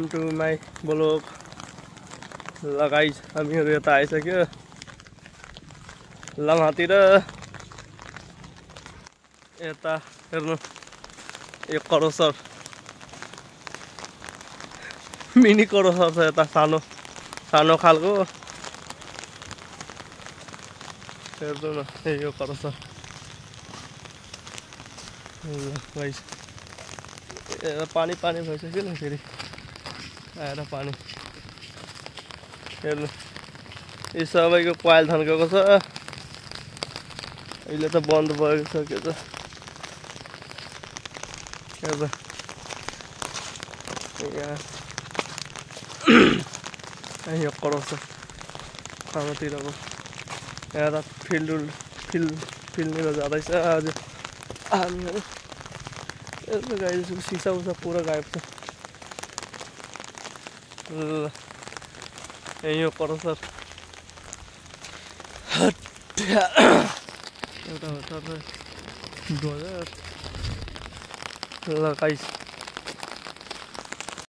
to my blog लगाइस हामीहरू यता आइसक्यो लामातिर यता हेर्नु यो करोसर मिनी करोसर छ यता सानो सानो खालको हेर्नु न यो करोसर गाइस पानी पानी भइसक्यो नि फेरि आएर पानी हेर्नु यो सबैको क्वाइल थन्केको छ अहिले त बन्द भइसक्यो त हेर्नु यहाँ यो करोसर सानोतिरको यहाँ त फिल्डतिर जाँदैछ आज हामीहरू हेर्नु गाइस सिसा उसा पुरा गायब छ यो करोसर एउटा ल गाइस